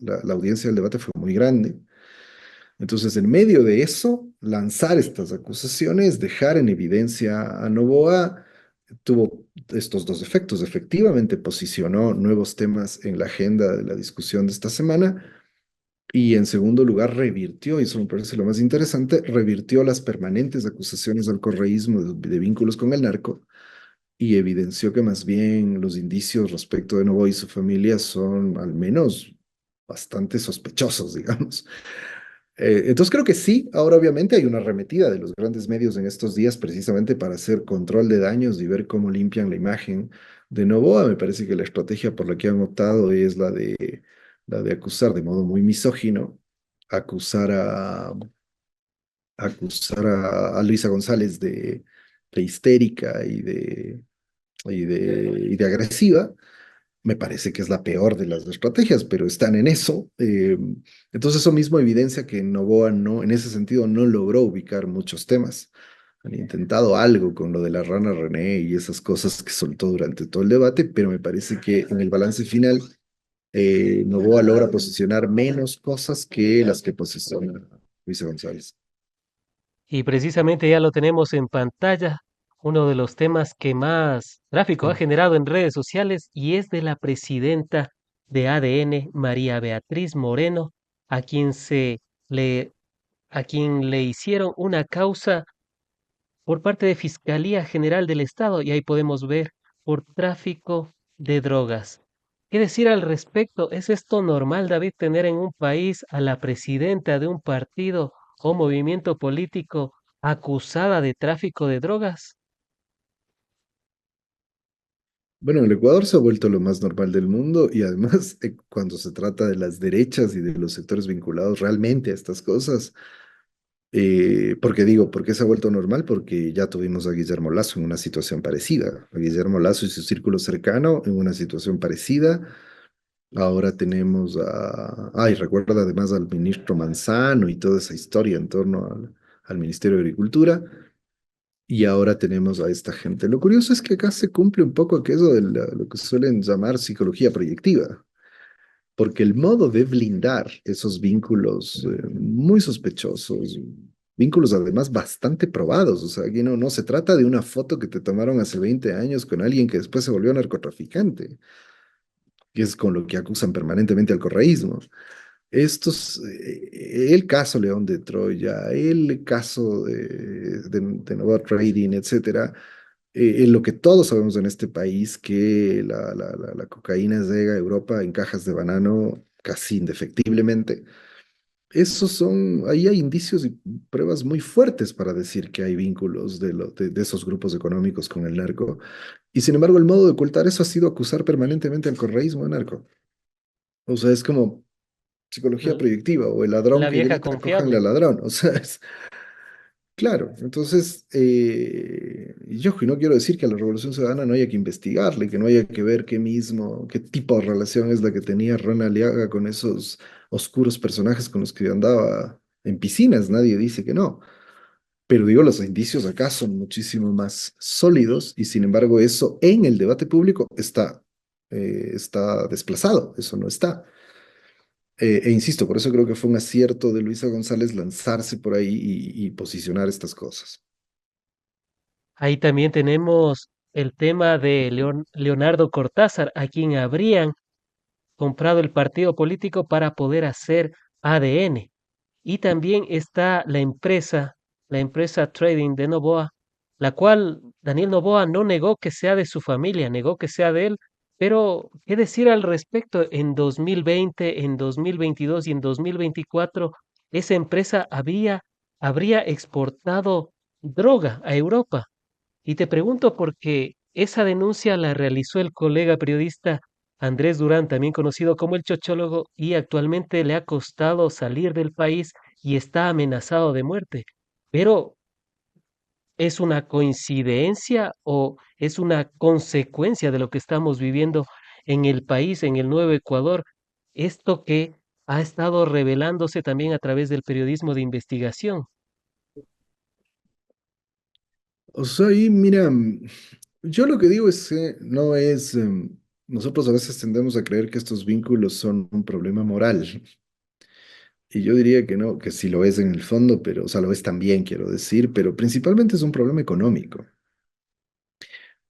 la audiencia del debate fue muy grande. Entonces, en medio de eso, lanzar estas acusaciones, dejar en evidencia a Noboa, tuvo estos dos efectos. Efectivamente, posicionó nuevos temas en la agenda de la discusión de esta semana. Y en segundo lugar, revirtió, y eso me parece lo más interesante, revirtió las permanentes acusaciones al correísmo de vínculos con el narco y evidenció que más bien los indicios respecto de Noboa y su familia son al menos bastante sospechosos, digamos. Entonces creo que sí, ahora obviamente hay una arremetida de los grandes medios en estos días precisamente para hacer control de daños y ver cómo limpian la imagen de Noboa. Me parece que la estrategia por la que han optado es la de acusar de modo muy misógino, acusar a Luisa González de histérica y de agresiva. Me parece que es la peor de las estrategias, pero están en eso. Entonces eso mismo evidencia que Novoa no, en ese sentido, no logró ubicar muchos temas. Han intentado algo con lo de la rana René y esas cosas que soltó durante todo el debate, pero me parece que en el balance final Novoa logra posicionar menos cosas que las que posiciona Luisa González. Y precisamente ya lo tenemos en pantalla, uno de los temas que más tráfico ha Sí. generado en redes sociales y es de la presidenta de ADN, María Beatriz Moreno, a quien le, a quien le hicieron una causa por parte de Fiscalía General del Estado, y ahí podemos ver por tráfico de drogas. ¿Qué decir al respecto? ¿Es esto normal, David, tener en un país a la presidenta de un partido o movimiento político acusada de tráfico de drogas? Bueno, el Ecuador se ha vuelto lo más normal del mundo y además cuando se trata de las derechas y de los sectores vinculados realmente a estas cosas, ¿por qué digo? ¿Por qué se ha vuelto normal? Porque ya tuvimos a Guillermo Lazo en una situación parecida, a Guillermo Lazo y su círculo cercano en una situación parecida. Ahora tenemos Ay, recuerda además al ministro Manzano y toda esa historia en torno al Ministerio de Agricultura. Y ahora tenemos a esta gente. Lo curioso es que acá se cumple un poco aquello de lo que suelen llamar psicología proyectiva, porque el modo de blindar esos vínculos muy sospechosos, vínculos además bastante probados, o sea, aquí no se trata de una foto que te tomaron hace 20 años con alguien que después se volvió narcotraficante, que es con lo que acusan permanentemente al correísmo. El caso León de Troya, el caso de Nova Trading, etcétera, en lo que todos sabemos en este país, que la cocaína llega a Europa en cajas de banano casi indefectiblemente. Ahí hay indicios y pruebas muy fuertes para decir que hay vínculos de esos grupos económicos con el narco. Y sin embargo, el modo de ocultar eso ha sido acusar permanentemente al correísmo de narco. O sea, es como psicología L- proyectiva o el ladrón La que vieja grita, cójanle confiable. al ladrón. O sea, claro, entonces, yo y no quiero decir que a la Revolución Ciudadana no haya que investigarle, que no haya que ver qué tipo de relación es la que tenía Ronald Aliaga con esos oscuros personajes con los que andaba en piscinas, nadie dice que no. Pero digo, los indicios acá son muchísimo más sólidos y sin embargo eso en el debate público está desplazado, eso no está. Insisto, por eso creo que fue un acierto de Luisa González lanzarse por ahí y posicionar estas cosas. Ahí también tenemos el tema de Leonardo Cortázar, a quien habrían comprado el partido político para poder hacer ADN. Y también está la empresa Trading de Novoa, la cual Daniel Novoa no negó que sea de su familia, negó que sea de él, pero ¿qué decir al respecto? En 2020, en 2022 y en 2024, esa empresa habría exportado droga a Europa. Y te pregunto porque esa denuncia la realizó el colega periodista Andrés Durán, también conocido como el Chochólogo, y actualmente le ha costado salir del país y está amenazado de muerte. Pero, ¿es una coincidencia o es una consecuencia de lo que estamos viviendo en el país, en el nuevo Ecuador? Esto que ha estado revelándose también a través del periodismo de investigación. O sea, ahí, mira, yo lo que digo es que no es, nosotros a veces tendemos a creer que estos vínculos son un problema moral. Y yo diría que no, que sí lo es en el fondo, pero, o sea, lo es también, quiero decir, pero principalmente es un problema económico.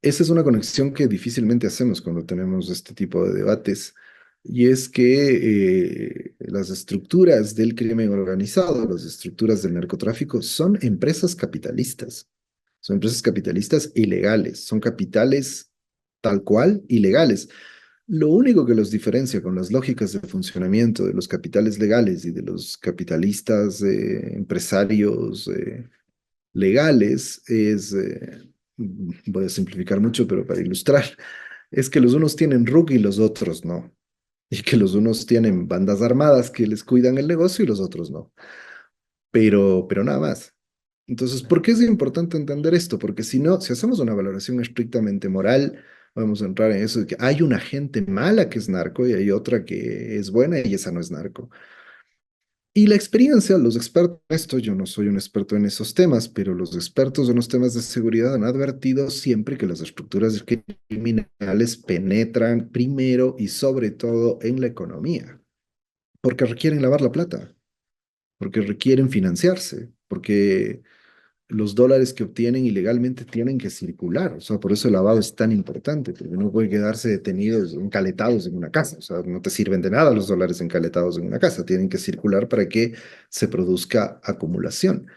Esa es una conexión que difícilmente hacemos cuando tenemos este tipo de debates, y es que las estructuras del crimen organizado, las estructuras del narcotráfico, son empresas capitalistas ilegales, son capitales tal cual ilegales. Lo único que los diferencia con las lógicas de funcionamiento de los capitales legales y de los capitalistas empresarios legales es, voy a simplificar mucho, pero para ilustrar, es que los unos tienen RUC y los otros no. Y que los unos tienen bandas armadas que les cuidan el negocio y los otros no. Pero nada más. Entonces, ¿por qué es importante entender esto? Porque si no, si hacemos una valoración estrictamente moral, vamos a entrar en eso de que hay una gente mala que es narco y hay otra que es buena y esa no es narco. Y la experiencia, los expertos en esto, yo no soy un experto en esos temas, pero los expertos en los temas de seguridad han advertido siempre que las estructuras criminales penetran primero y sobre todo en la economía, porque requieren lavar la plata, porque requieren financiarse, porque los dólares que obtienen ilegalmente tienen que circular. O sea, por eso el lavado es tan importante, porque no puede quedarse detenidos, encaletados en una casa. O sea, no te sirven de nada los dólares encaletados en una casa. Tienen que circular para que se produzca acumulación.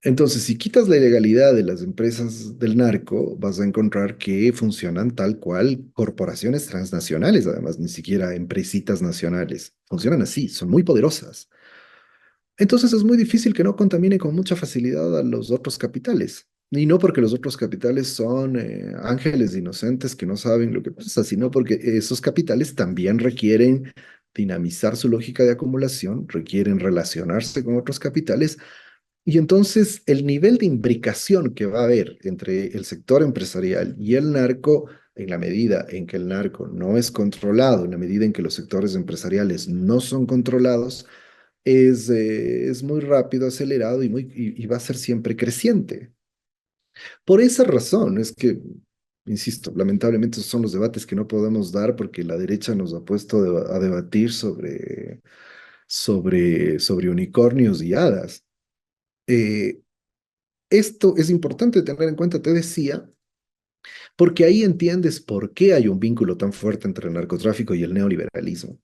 Entonces, si quitas la ilegalidad de las empresas del narco, vas a encontrar que funcionan tal cual corporaciones transnacionales, además, ni siquiera empresitas nacionales. Funcionan así, son muy poderosas. Entonces es muy difícil que no contamine con mucha facilidad a los otros capitales. Y no porque los otros capitales son ángeles inocentes que no saben lo que pasa, sino porque esos capitales también requieren dinamizar su lógica de acumulación, requieren relacionarse con otros capitales. Y entonces el nivel de imbricación que va a haber entre el sector empresarial y el narco, en la medida en que el narco no es controlado, en la medida en que los sectores empresariales no son controlados, es muy rápido, acelerado y va a ser siempre creciente. Por esa razón es que, insisto, lamentablemente esos son los debates que no podemos dar porque la derecha nos ha puesto a debatir sobre unicornios y hadas. Eh, Esto es importante tener en cuenta, te decía, porque ahí entiendes por qué hay un vínculo tan fuerte entre el narcotráfico y el neoliberalismo.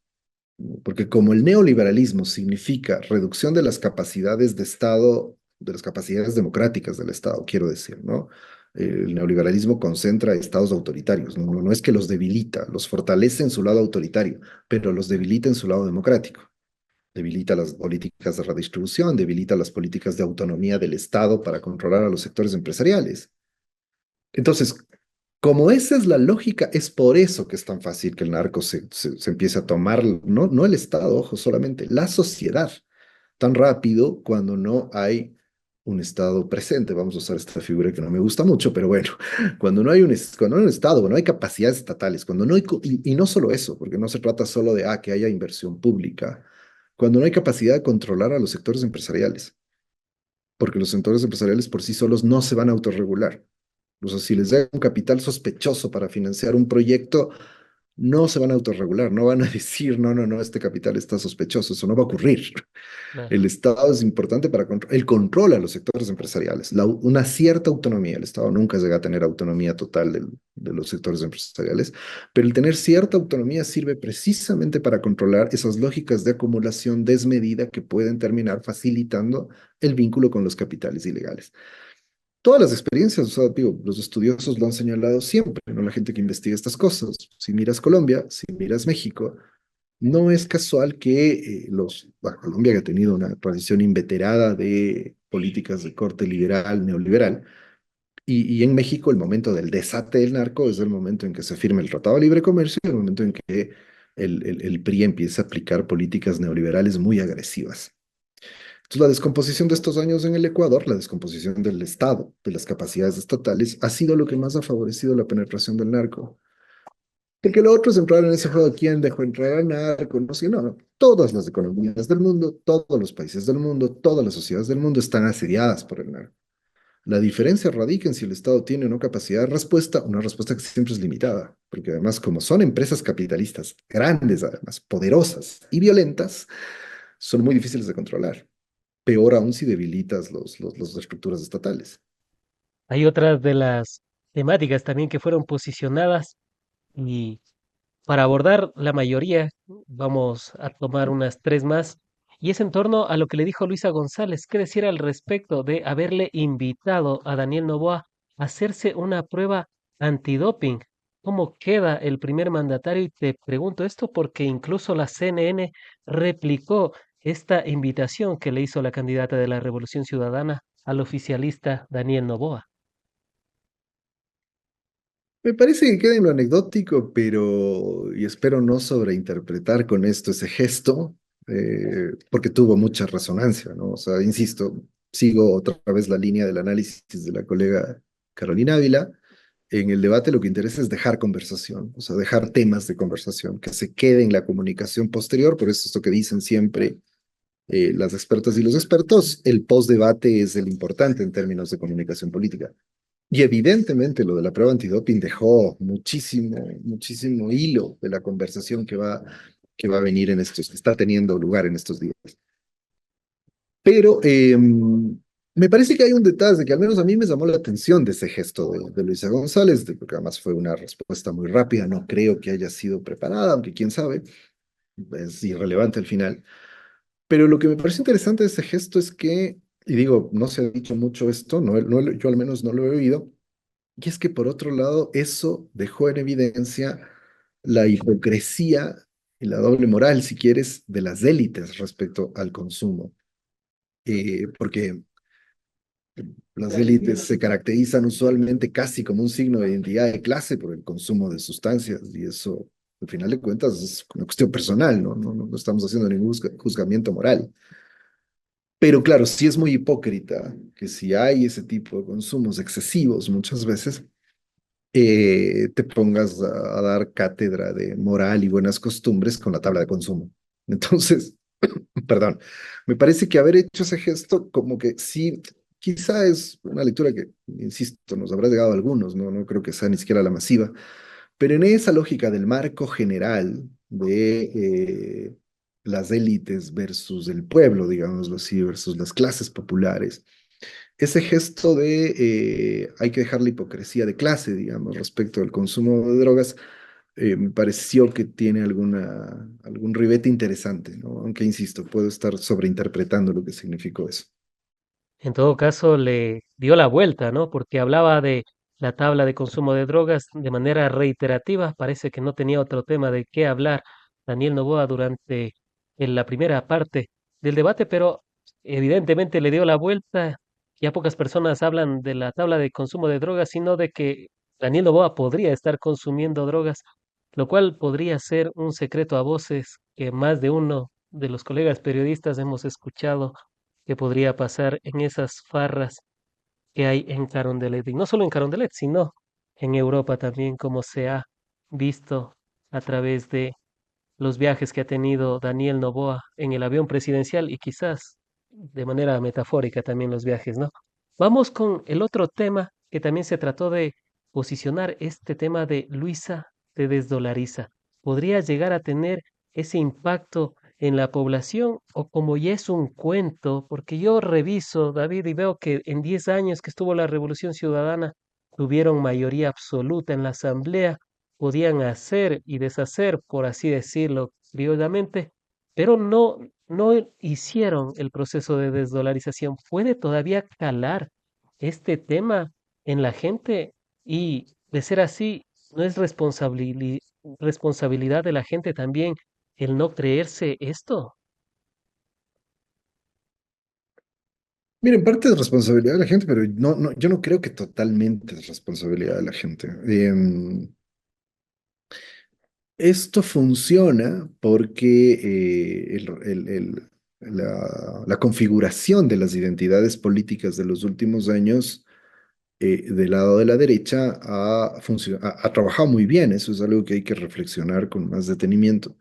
Porque como el neoliberalismo significa reducción de las capacidades de Estado, de las capacidades democráticas del Estado, quiero decir, ¿no? El neoliberalismo concentra estados autoritarios, no, no es que los debilita, los fortalece en su lado autoritario, pero los debilita en su lado democrático. Debilita las políticas de redistribución, debilita las políticas de autonomía del Estado para controlar a los sectores empresariales. Entonces, como esa es la lógica, es por eso que es tan fácil que el narco se empiece a tomar, no el Estado, ojo, solamente la sociedad, tan rápido cuando no hay un Estado presente. Vamos a usar esta figura que no me gusta mucho, pero bueno, cuando no hay un Estado, cuando no hay capacidades estatales, cuando no hay, y no solo eso, porque no se trata solo de que haya inversión pública, cuando no hay capacidad de controlar a los sectores empresariales, porque los sectores empresariales por sí solos no se van a autorregular. O sea, si les da un capital sospechoso para financiar un proyecto, no se van a autorregular, no van a decir, no, no, no, este capital está sospechoso, eso no va a ocurrir. Claro. El Estado es importante para el control a los sectores empresariales, una cierta autonomía. El Estado nunca llega a tener autonomía total de los sectores empresariales, pero el tener cierta autonomía sirve precisamente para controlar esas lógicas de acumulación desmedida que pueden terminar facilitando el vínculo con los capitales ilegales. Todas las experiencias, o sea, digo, los estudiosos lo han señalado siempre, ¿no? La gente que investiga estas cosas. Si miras Colombia, si miras México, no es casual que bueno, Colombia que ha tenido una tradición inveterada de políticas de corte liberal, neoliberal, y en México el momento del desate del narco es el momento en que se firma el Tratado de Libre Comercio y el momento en que el PRI empieza a aplicar políticas neoliberales muy agresivas. Entonces, la descomposición de estos años en el Ecuador, la descomposición del Estado, de las capacidades estatales, ha sido lo que más ha favorecido la penetración del narco. Porque lo otro es entrar en ese juego, ¿quién dejó entrar al narco? No sé, no, no. Todas las economías del mundo, todos los países del mundo, todas las sociedades del mundo están asediadas por el narco. La diferencia radica en si el Estado tiene o no capacidad de respuesta, una respuesta que siempre es limitada, porque además como son empresas capitalistas grandes, además poderosas y violentas, son muy difíciles de controlar. Peor aún si debilitas las estructuras estatales. Hay otras de las temáticas también que fueron posicionadas y para abordar la mayoría, vamos a tomar unas tres más, y es en torno a lo que le dijo Luisa González. ¿Qué decir al respecto de haberle invitado a Daniel Noboa a hacerse una prueba antidoping? ¿Cómo queda el primer mandatario? Y te pregunto esto porque incluso la CNN replicó esta invitación que le hizo la candidata de la Revolución Ciudadana al oficialista Daniel Noboa. Me parece que queda en lo anecdótico, pero, y espero no sobreinterpretar con esto ese gesto, porque tuvo mucha resonancia, ¿no? O sea, insisto, sigo otra vez la línea del análisis de la colega Carolina Ávila. En el debate lo que interesa es dejar conversación, o sea, dejar temas de conversación, que se quede en la comunicación posterior, por eso esto que dicen siempre las expertas y los expertos, el post-debate es el importante en términos de comunicación política. Y evidentemente lo de la prueba antidoping dejó muchísimo, muchísimo hilo de la conversación que va a venir en estos, que está teniendo lugar en estos días. Pero me parece que hay un detalle que al menos a mí me llamó la atención de ese gesto de Luisa González, porque además fue una respuesta muy rápida, no creo que haya sido preparada, aunque quién sabe, es irrelevante al final. Pero lo que me parece interesante de ese gesto es que, y digo, no se ha dicho mucho esto, yo al menos no lo he oído, y es que por otro lado, eso dejó en evidencia la hipocresía y la doble moral, si quieres, de las élites respecto al consumo. Porque las élites se caracterizan usualmente casi como un signo de identidad de clase por el consumo de sustancias, y eso, al final de cuentas, es una cuestión personal, ¿no? No estamos haciendo ningún juzgamiento moral. Pero claro, sí es muy hipócrita que si hay ese tipo de consumos excesivos muchas veces, te pongas a dar cátedra de moral y buenas costumbres con la tabla de consumo. Entonces, perdón, me parece que haber hecho ese gesto como que sí, quizá es una lectura que, insisto, nos habrá llegado a algunos, no creo que sea ni siquiera la masiva, pero en esa lógica del marco general de las élites versus el pueblo, digámoslo así, versus las clases populares, ese gesto de hay que dejar la hipocresía de clase, digamos, respecto al consumo de drogas, me pareció que tiene algún ribete interesante, ¿no? Aunque, insisto, puedo estar sobreinterpretando lo que significó eso. En todo caso, le dio la vuelta, ¿no? Porque hablaba de la tabla de consumo de drogas de manera reiterativa. Parece que no tenía otro tema de qué hablar Daniel Noboa durante en la primera parte del debate, pero evidentemente le dio la vuelta. Ya pocas personas hablan de la tabla de consumo de drogas, sino de que Daniel Noboa podría estar consumiendo drogas, lo cual podría ser un secreto a voces que más de uno de los colegas periodistas hemos escuchado que podría pasar en esas farras que hay en Carondelet. Y no solo en Carondelet, sino en Europa también, como se ha visto a través de los viajes que ha tenido Daniel Noboa en el avión presidencial y quizás de manera metafórica también los viajes, ¿no? Vamos con el otro tema que también se trató de posicionar este tema de Luisa te desdolariza. ¿Podría llegar a tener ese impacto en la población o como ya es un cuento? Porque yo reviso, David, y veo que en 10 años que estuvo la Revolución Ciudadana, tuvieron mayoría absoluta en la Asamblea, podían hacer y deshacer, por así decirlo, criollamente, pero no hicieron el proceso de desdolarización. ¿Puede todavía calar este tema en la gente? Y de ser así, ¿no es responsabilidad de la gente también el no creerse esto? Miren, parte de responsabilidad de la gente, pero yo no creo que totalmente es responsabilidad de la gente. Esto funciona porque la configuración de las identidades políticas de los últimos años del lado de la derecha ha trabajado muy bien. Eso es algo que hay que reflexionar con más detenimiento,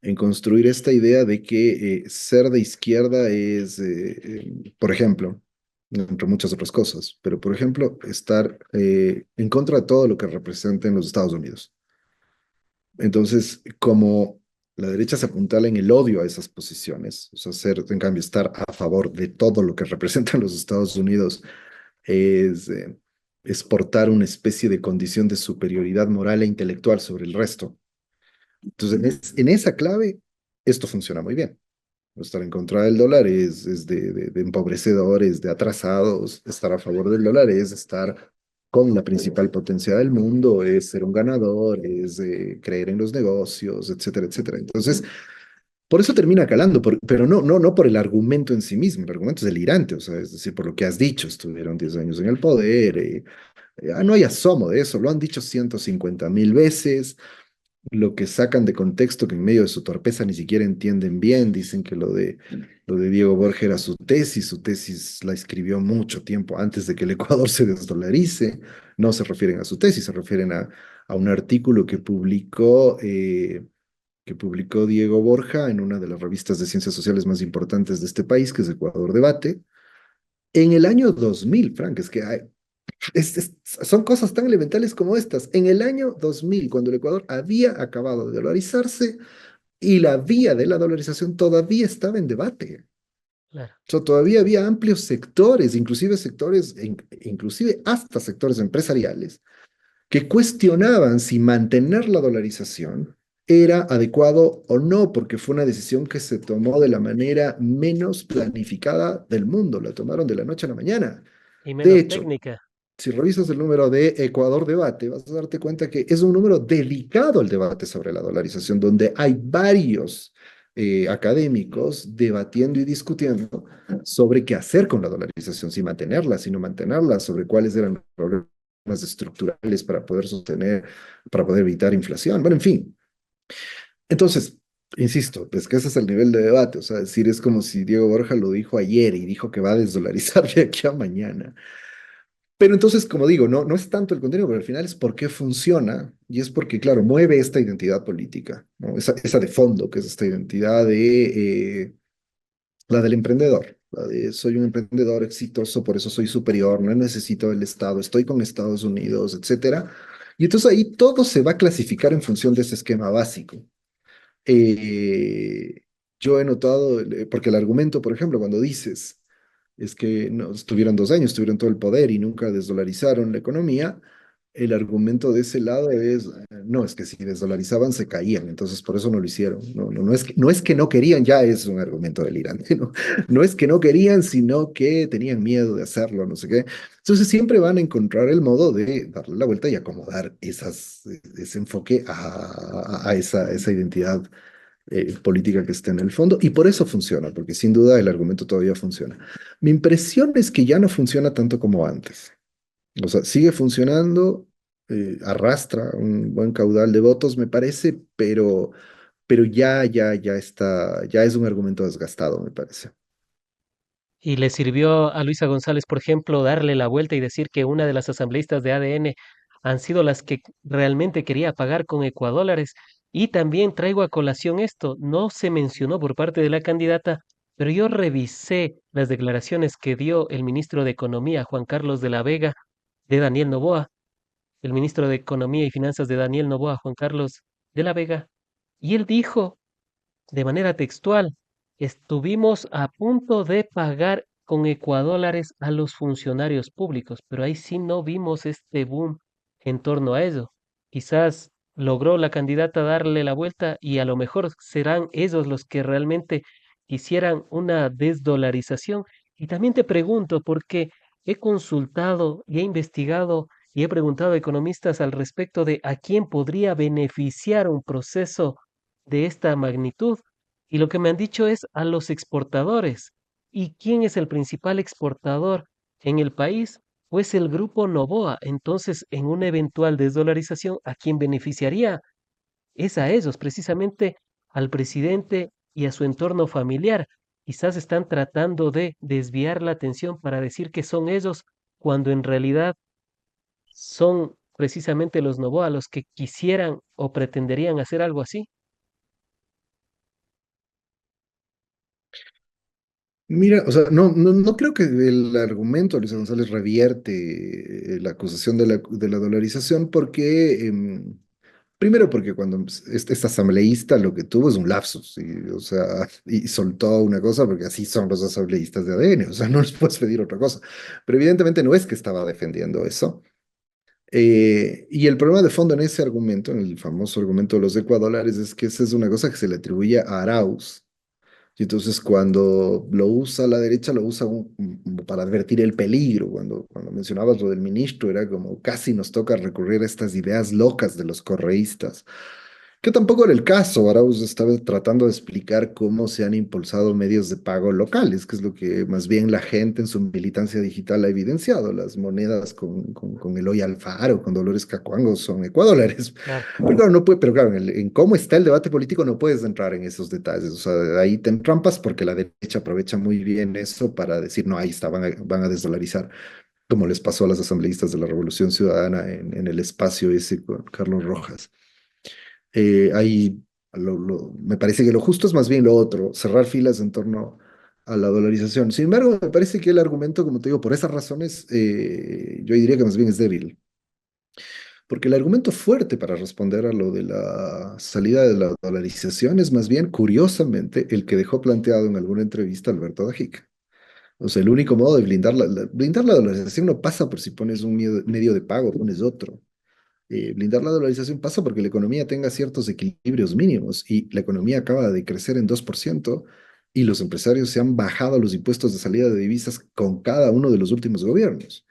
en construir esta idea de que ser de izquierda es, por ejemplo, entre muchas otras cosas. Pero, por ejemplo, estar en contra de todo lo que representen los Estados Unidos. Entonces, como la derecha se apuntala en el odio a esas posiciones, o sea, ser, en cambio, estar a favor de todo lo que representan los Estados Unidos es exportar una especie de condición de superioridad moral e intelectual sobre el resto. Entonces, en esa clave, esto funciona muy bien. Estar en contra del dólar es de empobrecedores, de atrasados. Estar a favor del dólar es estar con la principal potencia del mundo, es ser un ganador, es creer en los negocios, etcétera, etcétera. Entonces, por eso termina calando, pero no por el argumento en sí mismo. El argumento es delirante, o sea, es decir, por lo que has dicho, estuvieron 10 años en el poder, no hay asomo de eso, lo han dicho 150.000 veces, lo que sacan de contexto, que en medio de su torpeza ni siquiera entienden bien, dicen que lo de Diego Borges era su tesis la escribió mucho tiempo antes de que el Ecuador se desdolarice, no se refieren a su tesis, se refieren a un artículo que publicó Diego Borja en una de las revistas de ciencias sociales más importantes de este país, que es Ecuador Debate, en el año 2000, Frank, es que son cosas tan elementales como estas. En el año 2000, cuando el Ecuador había acabado de dolarizarse y la vía de la dolarización todavía estaba en debate. Claro. O sea, todavía había amplios sectores, inclusive sectores, inclusive hasta sectores empresariales, que cuestionaban si mantener la dolarización era adecuado o no, porque fue una decisión que se tomó de la manera menos planificada del mundo. La tomaron de la noche a la mañana. Y De menos hecho, técnica. si revisas el número de Ecuador Debate, vas a darte cuenta que es un número dedicado al debate sobre la dolarización, donde hay varios académicos debatiendo y discutiendo sobre qué hacer con la dolarización, si mantenerla, si no mantenerla, sobre cuáles eran los problemas estructurales para poder sostener, para poder evitar inflación. Bueno, en fin. Entonces, insisto, pues que ese es el nivel de debate, o sea, decir, es como si Diego Borja lo dijo ayer y dijo que va a desdolarizar de aquí a mañana. Pero entonces, como digo, no es tanto el contenido, pero al final es por qué funciona y es porque, claro, mueve esta identidad política, ¿no? Esa de fondo, que es esta identidad de la del emprendedor, la de soy un emprendedor exitoso, por eso soy superior, no necesito el Estado, estoy con Estados Unidos, etcétera. Y entonces ahí todo se va a clasificar en función de ese esquema básico. Eh, yo he notado, porque el argumento, por ejemplo, cuando dices es que no, estuvieron 2 años, tuvieron todo el poder y nunca desdolarizaron la economía, el argumento de ese lado es, no, es que si desdolarizaban se caían, entonces por eso no lo hicieron. No es que no querían, ya es un argumento delirante, ¿no? No es que no querían, sino que tenían miedo de hacerlo, no sé qué. Entonces siempre van a encontrar el modo de darle la vuelta y acomodar ese enfoque a esa identidad política que está en el fondo, y por eso funciona, porque sin duda el argumento todavía funciona. Mi impresión es que ya no funciona tanto como antes. O sea, sigue funcionando, arrastra un buen caudal de votos, me parece, pero ya está, ya es un argumento desgastado, me parece. Y le sirvió a Luisa González, por ejemplo, darle la vuelta y decir que una de las asambleístas de ADN han sido las que realmente quería pagar con ecuadólares. Y también traigo a colación esto, no se mencionó por parte de la candidata, pero yo revisé las declaraciones que dio el ministro de Economía, Juan Carlos de la Vega, de Daniel Noboa, el ministro de Economía y Finanzas de Daniel Noboa, Juan Carlos de la Vega, y él dijo de manera textual, estuvimos a punto de pagar con ecuadólares a los funcionarios públicos, pero ahí sí no vimos este boom en torno a eso. Quizás logró la candidata darle la vuelta y a lo mejor serán ellos los que realmente quisieran una desdolarización. Y también te pregunto, porque he consultado y he investigado y he preguntado a economistas al respecto de a quién podría beneficiar un proceso de esta magnitud. Y lo que me han dicho es a los exportadores. ¿Y quién es el principal exportador en el país? Pues el grupo Novoa. Entonces, en una eventual desdolarización, ¿a quién beneficiaría? Es a ellos, precisamente al presidente y a su entorno familiar. Quizás están tratando de desviar la atención para decir que son ellos, cuando en realidad son precisamente los Novoa los que quisieran o pretenderían hacer algo así. Mira, o sea, no creo que el argumento de Luis González revierte la acusación de la dolarización porque, primero porque cuando este asambleísta lo que tuvo es un lapsus, o sea, y soltó una cosa porque así son los asambleístas de ADN, o sea, no les puedes pedir otra cosa. Pero evidentemente no es que estaba defendiendo eso. Y el problema de fondo en ese argumento, en el famoso argumento de los ecuadolares, es que esa es una cosa que se le atribuye a Arauz. Y entonces cuando lo usa la derecha, lo usa como para advertir el peligro. Cuando mencionabas lo del ministro, era como casi nos toca recurrir a estas ideas locas de los correístas. Que tampoco era el caso. Arauz estaba tratando de explicar cómo se han impulsado medios de pago locales, que es lo que más bien la gente en su militancia digital ha evidenciado. Las monedas con Eloy Alfaro, con Dolores Cacuango son ecuadolares. Claro, Pero claro, no puede, pero claro, en cómo está el debate político no puedes entrar en esos detalles. O sea, ahí te entrampas porque la derecha aprovecha muy bien eso para decir, no, ahí está, van a desdolarizar, como les pasó a las asambleístas de la Revolución Ciudadana en el espacio ese con Carlos Rojas. Ahí me parece que lo justo es más bien lo otro, cerrar filas en torno a la dolarización. Sin embargo, me parece que el argumento, como te digo, por esas razones, yo diría que más bien es débil. Porque el argumento fuerte para responder a lo de la salida de la dolarización es más bien, curiosamente, el que dejó planteado en alguna entrevista Alberto Dajic. O sea, el único modo de blindar blindar la dolarización no pasa por si pones un medio de pago, pones otro. Blindar la dolarización pasa porque la economía tenga ciertos equilibrios mínimos y la economía acaba de crecer en 2% y los empresarios se han bajado los impuestos de salida de divisas con cada uno de los últimos gobiernos.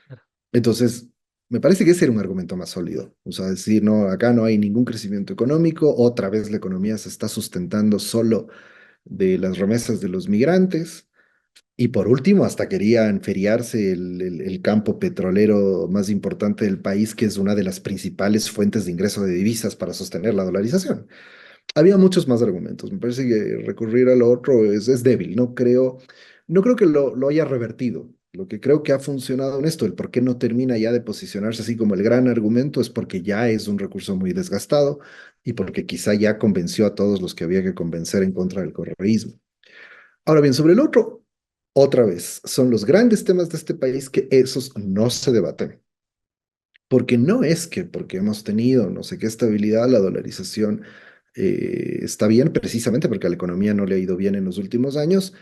claro, Entonces, me parece que ese era un argumento más sólido. O sea, decir, no, acá no hay ningún crecimiento económico, otra vez la economía se está sustentando solo de las remesas de los migrantes. Y por último, hasta querían feriarse el campo petrolero más importante del país, que es una de las principales fuentes de ingreso de divisas para sostener la dolarización. Había muchos más argumentos. Me parece que recurrir a lo otro es débil. No creo que lo haya revertido. Lo que creo que ha funcionado en esto, el por qué no termina ya de posicionarse así como el gran argumento, es porque ya es un recurso muy desgastado y porque quizá ya convenció a todos los que había que convencer en contra del correísmo. Ahora bien, sobre el otro, otra vez, son los grandes temas de este país que esos no se debaten. Porque no es que porque hemos tenido no sé qué estabilidad, la dolarización está bien, precisamente porque a la economía no le ha ido bien en los últimos años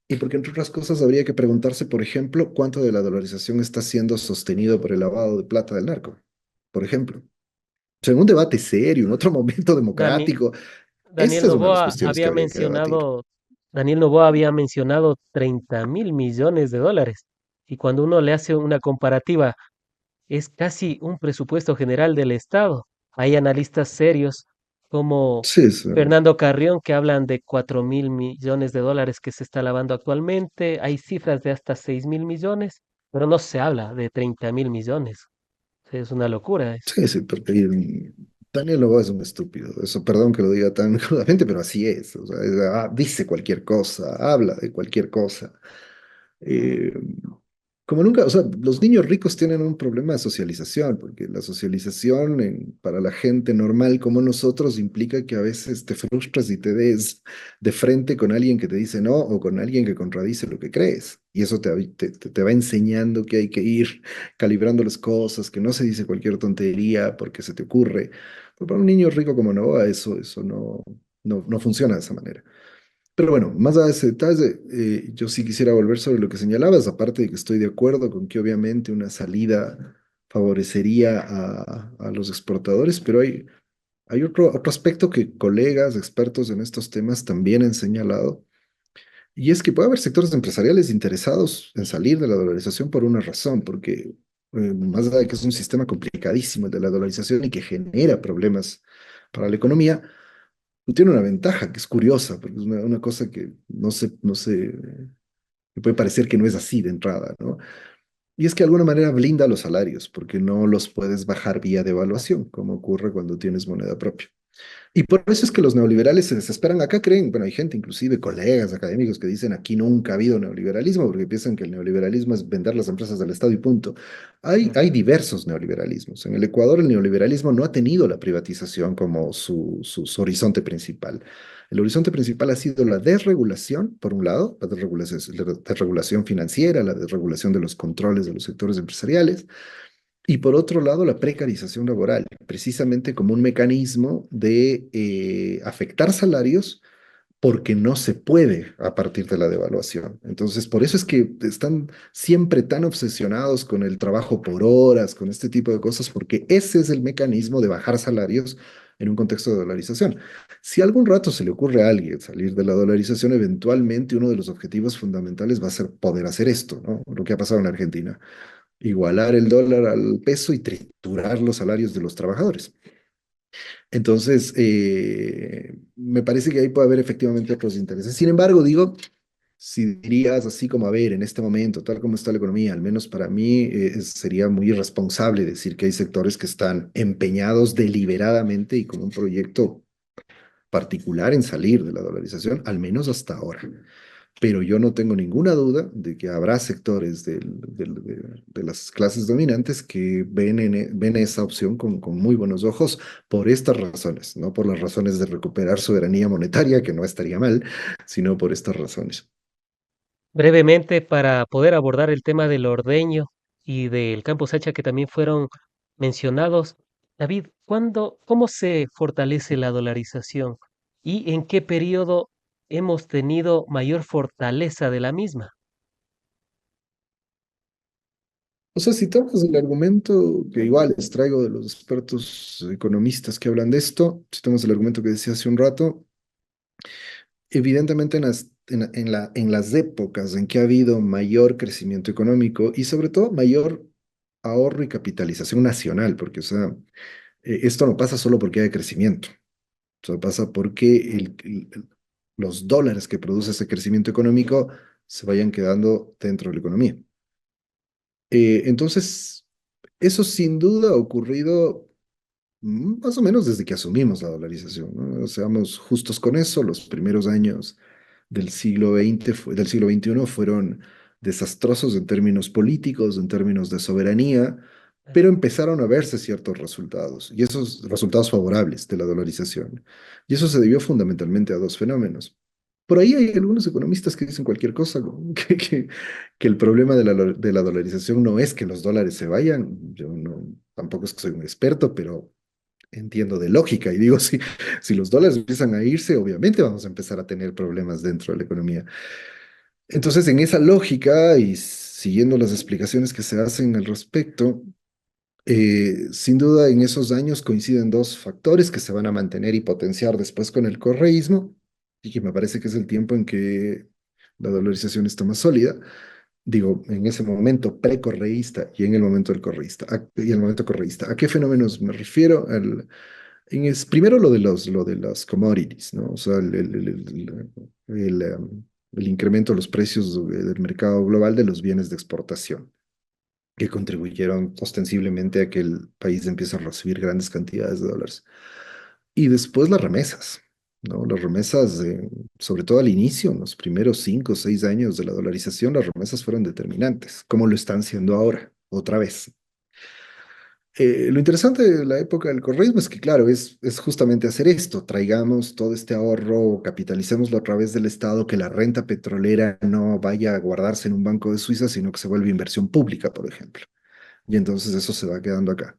y porque entre otras cosas habría que preguntarse, por ejemplo, cuánto de la dolarización está siendo sostenido por el lavado de plata del narco, por ejemplo. O sea, en un debate serio, en otro momento Dani, democrático, Daniel esa es una de las Noboa cuestiones que había habría que debatir. mencionado, Daniel Noboa había mencionado 30.000 millones de dólares. Y cuando uno le hace una comparativa, es casi un presupuesto general del Estado. Hay analistas serios como Sí, sí, Fernando Carrión que hablan de 4.000 millones de dólares que se está lavando actualmente. Hay cifras de hasta 6.000 millones, pero no se habla de 30.000 millones. Es una locura eso. sí, porque Daniel Noboa es un estúpido. Eso, perdón que lo diga tan crudamente, pero así es. O sea, dice cualquier cosa, habla de cualquier cosa. Eh, Como nunca, o sea, los niños ricos tienen un problema de socialización, porque la socialización para la gente normal como nosotros implica que a veces te frustras y te des de frente con alguien que te dice no o con alguien que contradice lo que crees. Y eso te va enseñando que hay que ir calibrando las cosas, que no se dice cualquier tontería porque se te ocurre. Pero para un niño rico como Noah, eso no funciona de esa manera. Pero bueno, más allá de ese detalle, yo sí quisiera volver sobre lo que señalabas, aparte de que estoy de acuerdo con que obviamente una salida favorecería a los exportadores, pero hay otro aspecto que colegas expertos en estos temas también han señalado, y es que puede haber sectores empresariales interesados en salir de la dolarización por una razón, porque más allá de que es un sistema complicadísimo el de la dolarización y que genera problemas para la economía, tiene una ventaja que es curiosa, porque es una cosa que no se, me puede parecer que no es así de entrada, ¿no? Y es que de alguna manera blinda los salarios, porque no los puedes bajar vía devaluación, como ocurre cuando tienes moneda propia. Y por eso es que los neoliberales se desesperan. Acá creen, bueno, hay gente, inclusive colegas académicos, que dicen aquí nunca ha habido neoliberalismo porque piensan que el neoliberalismo es vender las empresas del Estado y punto. Hay diversos neoliberalismos. En el Ecuador el neoliberalismo no ha tenido la privatización como su horizonte principal. El horizonte principal ha sido la desregulación, por un lado, la desregulación financiera, la desregulación de los controles de los sectores empresariales, y por otro lado, la precarización laboral, precisamente como un mecanismo de afectar salarios porque no se puede a partir de la devaluación. Entonces, por eso es que están siempre tan obsesionados con el trabajo por horas, con este tipo de cosas, porque ese es el mecanismo de bajar salarios en un contexto de dolarización. Si algún rato se le ocurre a alguien salir de la dolarización, eventualmente uno de los objetivos fundamentales va a ser poder hacer esto, ¿no? Lo que ha pasado en Argentina, igualar el dólar al peso y triturar los salarios de los trabajadores. Entonces, me parece que ahí puede haber efectivamente otros intereses. Sin embargo, digo, si dirías así como, a ver, en este momento, tal como está la economía, al menos para mí, sería muy irresponsable decir que hay sectores que están empeñados deliberadamente y con un proyecto particular en salir de la dolarización, al menos hasta ahora. Pero yo no tengo ninguna duda de que habrá sectores de las clases dominantes que ven esa opción con muy buenos ojos por estas razones, no por las razones de recuperar soberanía monetaria, que no estaría mal, sino por estas razones. Brevemente, para poder abordar el tema del ordeño y del campo Sacha que también fueron mencionados, David, cómo se fortalece la dolarización y en qué periodo hemos tenido mayor fortaleza de la misma? O sea, si tomas el argumento que igual les traigo de los expertos economistas que hablan de esto, si tomas el argumento que decía hace un rato, evidentemente en las épocas en que ha habido mayor crecimiento económico y sobre todo mayor ahorro y capitalización nacional, porque o sea, esto no pasa solo porque hay crecimiento, o pasa porque los dólares que produce ese crecimiento económico se vayan quedando dentro de la economía. Entonces, eso sin duda ha ocurrido más o menos desde que asumimos la dolarización, ¿no? Seamos justos con eso, los primeros años del siglo XX, del siglo XXI fueron desastrosos en términos políticos, en términos de soberanía, pero empezaron a verse ciertos resultados, y esos resultados favorables de la dolarización. Y eso se debió fundamentalmente a dos fenómenos. Por ahí hay algunos economistas que dicen cualquier cosa, ¿no? Que el problema de la dolarización no es que los dólares se vayan. Yo no, tampoco es que soy un experto, pero entiendo de lógica y digo, si los dólares empiezan a irse, obviamente vamos a empezar a tener problemas dentro de la economía. Entonces, en esa lógica y siguiendo las explicaciones que se hacen al respecto, sin duda en esos años coinciden dos factores que se van a mantener y potenciar después con el correísmo, y que me parece que es el tiempo en que la dolarización está más sólida. Digo, en ese momento precorreísta y en el momento del correísta, y el momento correísta. ¿A qué fenómenos me refiero? Primero lo de las commodities, ¿no? O sea, el incremento de los precios del mercado global de los bienes de exportación, que contribuyeron ostensiblemente a que el país empiece a recibir grandes cantidades de dólares. Y después las remesas, ¿no? Las remesas, sobre todo al inicio, en los primeros 5 o 6 años de la dolarización, las remesas fueron determinantes, como lo están siendo ahora, otra vez. Lo interesante de la época del correísmo es que, claro, es justamente hacer esto, traigamos todo este ahorro, capitalicémoslo a través del Estado, que la renta petrolera no vaya a guardarse en un banco de Suiza, sino que se vuelva inversión pública, por ejemplo. Y entonces eso se va quedando acá.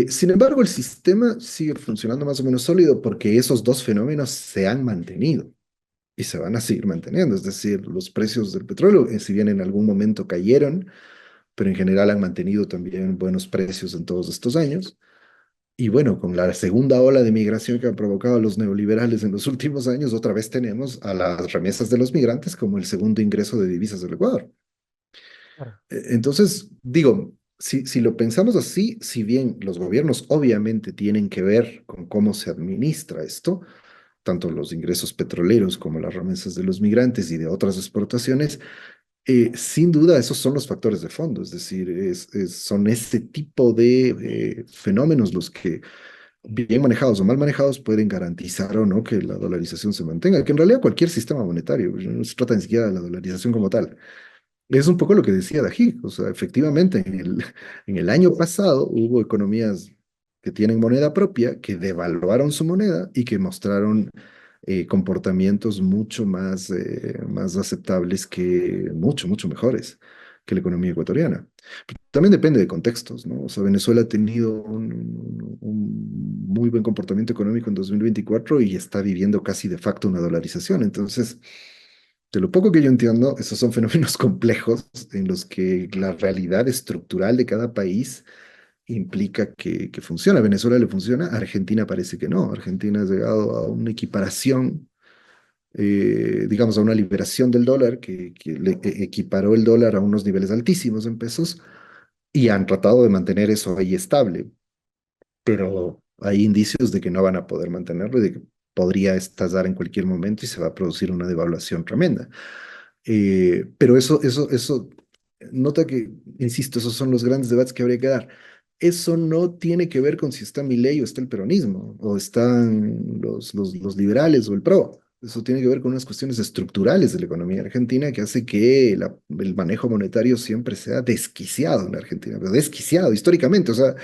Sin embargo, el sistema sigue funcionando más o menos sólido porque esos dos fenómenos se han mantenido y se van a seguir manteniendo. Es decir, los precios del petróleo, si bien en algún momento cayeron, pero en general han mantenido también buenos precios en todos estos años. Y bueno, con la segunda ola de migración que han provocado los neoliberales en los últimos años, otra vez tenemos a las remesas de los migrantes como el segundo ingreso de divisas del Ecuador. Claro. Entonces, digo, si lo pensamos así, si bien los gobiernos obviamente tienen que ver con cómo se administra esto, tanto los ingresos petroleros como las remesas de los migrantes y de otras exportaciones, sin duda esos son los factores de fondo, es decir, son ese tipo de fenómenos los que bien manejados o mal manejados, pueden garantizar o no que la dolarización se mantenga, que en realidad cualquier sistema monetario, pues, no se trata ni siquiera de la dolarización como tal. Es un poco lo que decía Dají, o sea, efectivamente, en el año pasado hubo economías que tienen moneda propia, que devaluaron su moneda y que mostraron comportamientos mucho más aceptables que, mucho mejores que la economía ecuatoriana. También depende de contextos, ¿no? O sea, Venezuela ha tenido un muy buen comportamiento económico en 2024 y está viviendo casi de facto una dolarización. Entonces, de lo poco que yo entiendo, esos son fenómenos complejos en los que la realidad estructural de cada país implica que funciona. A Venezuela le funciona, a Argentina parece que no. Argentina ha llegado a una equiparación, digamos, a una liberación del dólar que le equiparó el dólar a unos niveles altísimos en pesos y han tratado de mantener eso ahí estable, pero hay indicios de que no van a poder mantenerlo y de que podría estallar en cualquier momento y se va a producir una devaluación tremenda. Pero eso, nota que, insisto, esos son los grandes debates que habría que dar. Eso no tiene que ver con si está Milei o está el peronismo, o están los liberales o el PRO. Eso tiene que ver con unas cuestiones estructurales de la economía argentina que hace que el manejo monetario siempre sea desquiciado en la Argentina, pero desquiciado históricamente. O sea,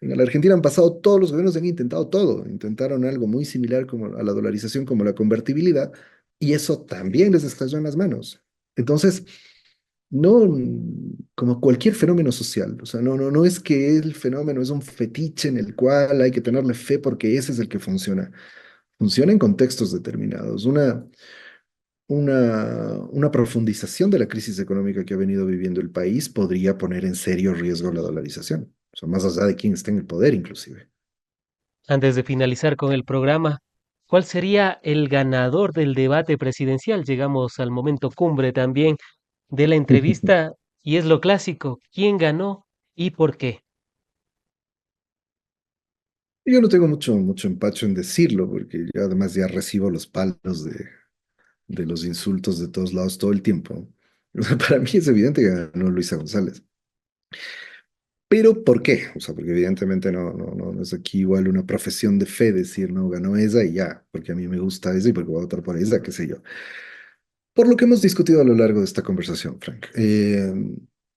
en la Argentina han pasado todos los gobiernos, han intentado todo. Intentaron algo muy similar como a la dolarización, como la convertibilidad, y eso también les estalló en las manos. Entonces, no como cualquier fenómeno social, o sea, no es que el fenómeno es un fetiche en el cual hay que tenerle fe porque ese es el que funciona. Funciona en contextos determinados. Una profundización de la crisis económica que ha venido viviendo el país podría poner en serio riesgo la dolarización, o sea, más allá de quién esté en el poder inclusive. Antes de finalizar con el programa, ¿cuál sería el ganador del debate presidencial? Llegamos al momento cumbre también de la entrevista y es lo clásico, ¿quién ganó y por qué? Yo no tengo mucho empacho en decirlo, porque yo además ya recibo los palos de los insultos de todos lados todo el tiempo. O sea, para mí es evidente que ganó Luisa González. Pero ¿por qué? O sea, porque evidentemente no es aquí igual una profesión de fe decir, no, ganó esa y ya, porque a mí me gusta esa y porque voy a votar por esa, qué sé yo. Por lo que hemos discutido a lo largo de esta conversación, Frank.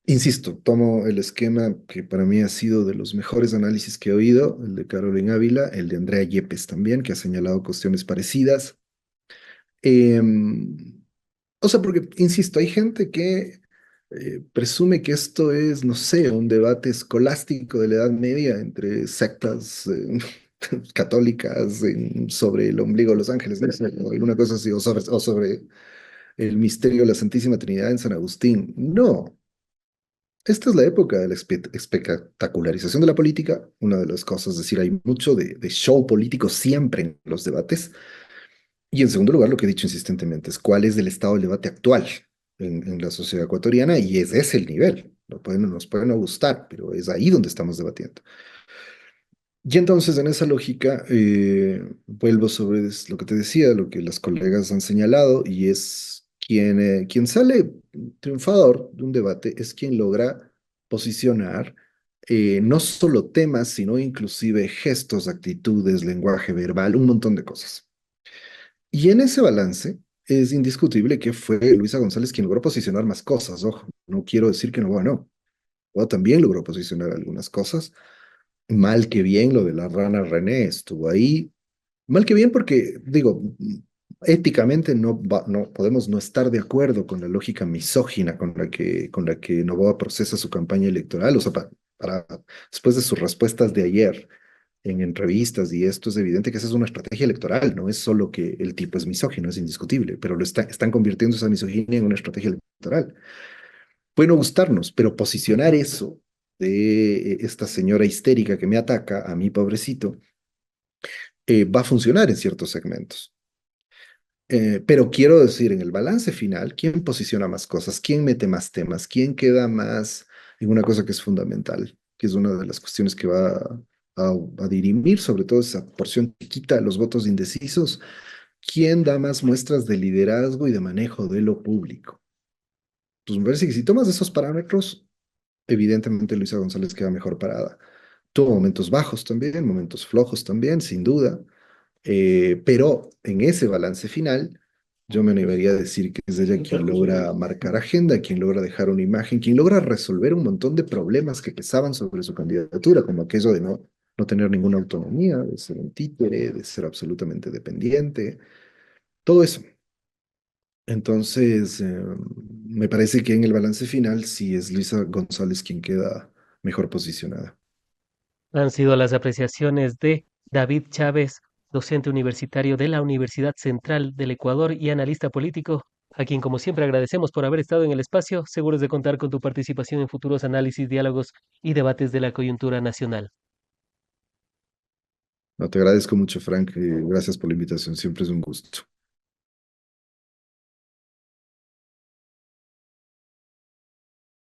Insisto, tomo el esquema que para mí ha sido de los mejores análisis que he oído, el de Carolina Ávila, el de Andrea Yepes también, que ha señalado cuestiones parecidas. O sea, porque, insisto, hay gente que presume que esto es, no sé, un debate escolástico de la Edad Media entre sectas católicas sobre el ombligo de los ángeles, no sé, o alguna cosa así, o sobre el misterio de la Santísima Trinidad en San Agustín. No, esta es la época de la espectacularización de la política. Una de las cosas, es decir, hay mucho de show político siempre en los debates. Y en segundo lugar, lo que he dicho insistentemente es cuál es el estado del debate actual en la sociedad ecuatoriana y ese es el nivel. Nos puede no gustar, pero es ahí donde estamos debatiendo. Y entonces, en esa lógica, vuelvo sobre lo que te decía, lo que las colegas han señalado, y es quien sale triunfador de un debate es quien logra posicionar no solo temas, sino inclusive gestos, actitudes, lenguaje verbal, un montón de cosas. Y en ese balance es indiscutible que fue Luisa González quien logró posicionar más cosas. Ojo, no quiero decir que no ganó. Guado también logró posicionar algunas cosas. Mal que bien, lo de la rana René estuvo ahí. Mal que bien porque, digo, éticamente no podemos no estar de acuerdo con la lógica misógina con la que Noboa procesa su campaña electoral. O sea, después de sus respuestas de ayer en entrevistas y esto es evidente que esa es una estrategia electoral, no es solo que el tipo es misógino, es indiscutible, pero están convirtiendo esa misoginia en una estrategia electoral. Puede no gustarnos, pero posicionar eso de esta señora histérica que me ataca, a mí pobrecito, va a funcionar en ciertos segmentos. Pero quiero decir, en el balance final, ¿quién posiciona más cosas? ¿Quién mete más temas? ¿Quién queda más en una cosa que es fundamental? Que es una de las cuestiones que va a dirimir, sobre todo esa porción chiquita de los votos indecisos. ¿Quién da más muestras de liderazgo y de manejo de lo público? Pues me parece que si tomas esos parámetros, evidentemente Luisa González queda mejor parada. Tuvo momentos bajos también, momentos flojos también, sin duda, pero en ese balance final, yo me animaría a decir que es ella quien logra marcar agenda, quien logra dejar una imagen, quien logra resolver un montón de problemas que pesaban sobre su candidatura, como aquello de no tener ninguna autonomía, de ser un títere, de ser absolutamente dependiente, todo eso. Entonces, me parece que en el balance final sí es Luisa González quien queda mejor posicionada. Han sido las apreciaciones de David Chávez, docente universitario de la Universidad Central del Ecuador y analista político, a quien como siempre agradecemos por haber estado en el espacio, seguros de contar con tu participación en futuros análisis, diálogos y debates de la coyuntura nacional. No, te agradezco mucho, Frank, y gracias por la invitación, siempre es un gusto.